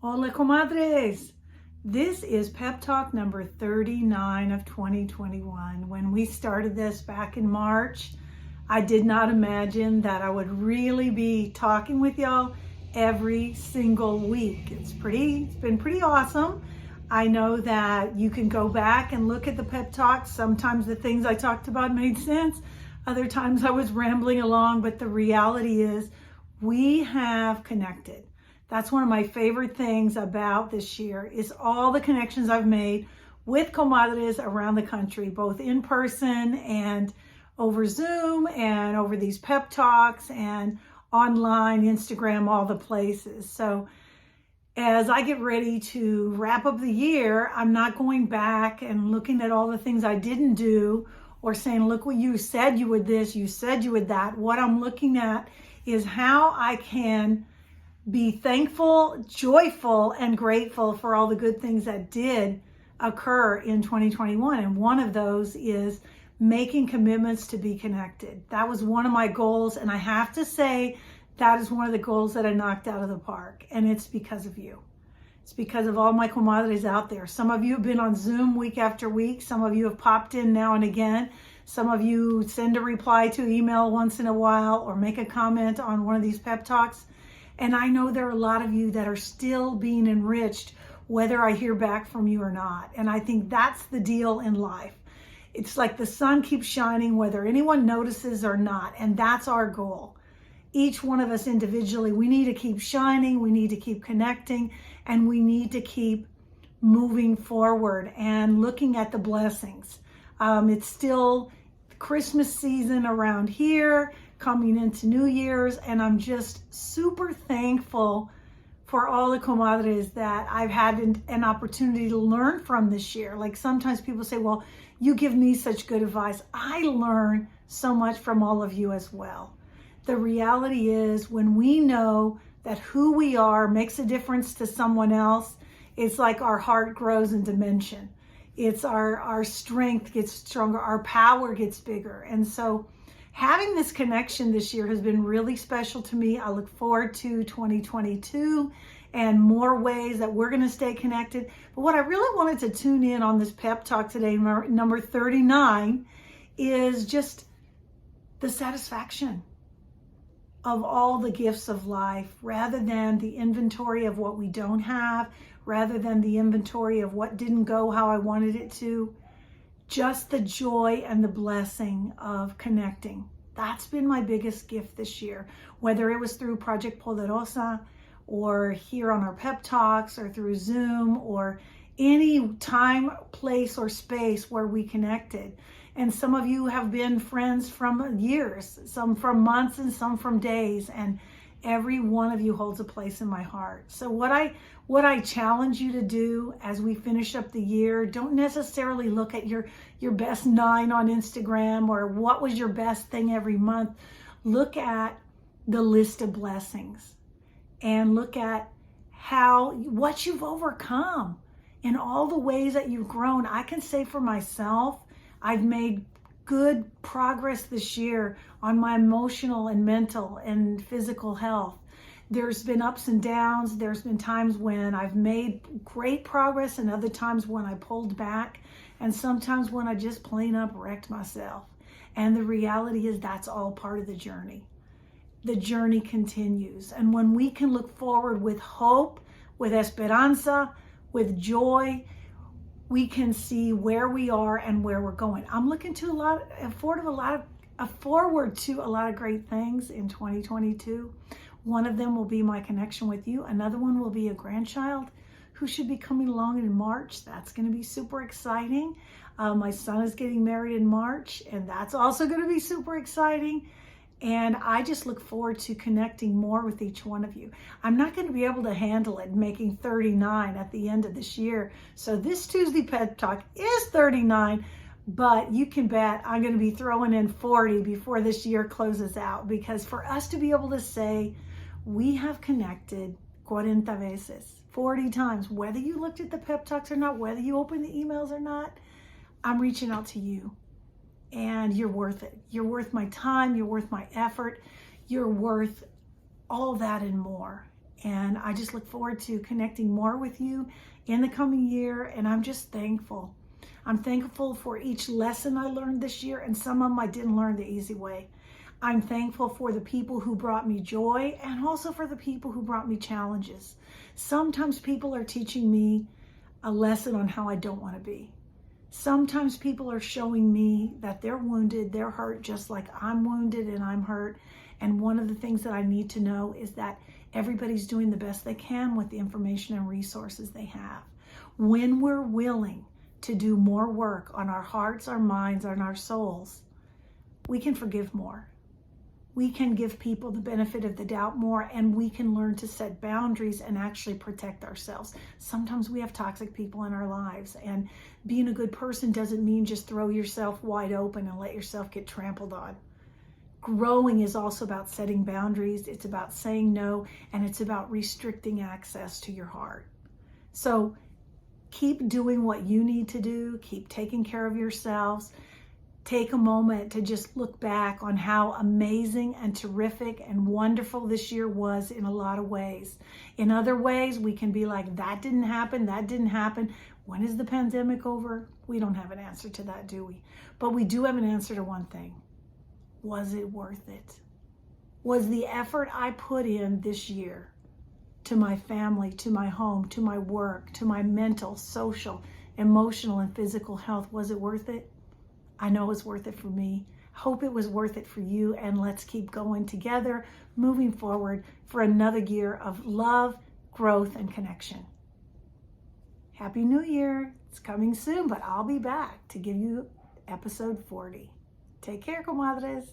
Hola, comadres. This is Pep Talk number 39 of 2021. When we started this back in March, I did not imagine that I would really be talking with y'all every single week. It's been pretty awesome. I know that you can go back and look at the Pep Talks. Sometimes the things I talked about made sense. Other times I was rambling along, but the reality is we have connected. That's one of my favorite things about this year is all the connections I've made with comadres around the country, both in person and over Zoom and over these pep talks and online, Instagram, all the places. So as I get ready to wrap up the year, I'm not going back and looking at all the things I didn't do or saying, look what you said you would this, you said you would that. What I'm looking at is how I can be thankful, joyful, and grateful for all the good things that did occur in 2021. And one of those is making commitments to be connected. That was one of my goals. And I have to say, that is one of the goals that I knocked out of the park. And it's because of you. It's because of all my comadres out there. Some of you have been on Zoom week after week. Some of you have popped in now and again. Some of you send a reply to email once in a while or make a comment on one of these pep talks. And I know there are a lot of you that are still being enriched, whether I hear back from you or not. And I think that's the deal in life. It's like the sun keeps shining, whether anyone notices or not. And that's our goal. Each one of us individually, we need to keep shining, we need to keep connecting, and we need to keep moving forward and looking at the blessings. It's still Christmas season around here, coming into New Year's, and I'm just super thankful for all the comadres that I've had an opportunity to learn from this year. Like sometimes people say, well, you give me such good advice. I learn so much from all of you as well. The reality is when we know that who we are makes a difference to someone else, it's like our heart grows in dimension. It's our strength gets stronger, our power gets bigger. And so having this connection this year has been really special to me. I look forward to 2022 and more ways that we're going to stay connected. But what I really wanted to tune in on this pep talk today, number 39, is just the satisfaction of all the gifts of life rather than the inventory of what we don't have, rather than the inventory of what didn't go how I wanted it to. Just the joy and the blessing of connecting. That's been my biggest gift this year, whether it was through Project Poderosa or here on our pep talks or through Zoom or any time, place, or space where we connected. And some of you have been friends from years, some from months and some from days. And every one of you holds a place in my heart. So what I challenge you to do as we finish up the year, don't necessarily look at your best 9 on Instagram or what was your best thing every month. Look at the list of blessings and look at what you've overcome in all the ways that you've grown. I can say for myself, I've made good progress this year on my emotional and mental and physical health. There's been ups and downs. There's been times when I've made great progress and other times when I pulled back and sometimes when I just plain up wrecked myself. And the reality is that's all part of the journey. The journey continues. And when we can look forward with hope, with esperanza, with joy, we can see where we are and where we're going. I'm looking to forward to a lot of great things in 2022. One of them will be my connection with you. Another one will be a grandchild who should be coming along in March. That's going to be super exciting. My son is getting married in March, and that's also going to be super exciting. And I just look forward to connecting more with each one of you. I'm not going to be able to handle it making 39 at the end of this year. So this Tuesday Pep Talk is 39, but you can bet I'm going to be throwing in 40 before this year closes out. Because for us to be able to say we have connected 40 veces, 40 times, whether you looked at the Pep Talks or not, whether you opened the emails or not, I'm reaching out to you. And you're worth it. You're worth my time. You're worth my effort. You're worth all that and more. And I just look forward to connecting more with you in the coming year. And I'm just thankful. I'm thankful for each lesson I learned this year, and some of them I didn't learn the easy way. I'm thankful for the people who brought me joy and also for the people who brought me challenges. Sometimes people are teaching me a lesson on how I don't want to be. Sometimes people are showing me that they're wounded, they're hurt just like I'm wounded and I'm hurt. And one of the things that I need to know is that everybody's doing the best they can with the information and resources they have. When we're willing to do more work on our hearts, our minds, and our souls, we can forgive more. We can give people the benefit of the doubt more, and we can learn to set boundaries and actually protect ourselves. Sometimes we have toxic people in our lives, and being a good person doesn't mean just throw yourself wide open and let yourself get trampled on. Growing is also about setting boundaries. It's about saying no, and it's about restricting access to your heart. So keep doing what you need to do. Keep taking care of yourselves. Take a moment to just look back on how amazing and terrific and wonderful this year was in a lot of ways. In other ways, we can be like, that didn't happen, that didn't happen. When is the pandemic over? We don't have an answer to that, do we? But we do have an answer to one thing. Was it worth it? Was the effort I put in this year to my family, to my home, to my work, to my mental, social, emotional, and physical health, was it worth it? I know it was worth it for me. Hope it was worth it for you. And let's keep going together, moving forward for another year of love, growth, and connection. Happy New Year. It's coming soon, but I'll be back to give you episode 40. Take care, comadres.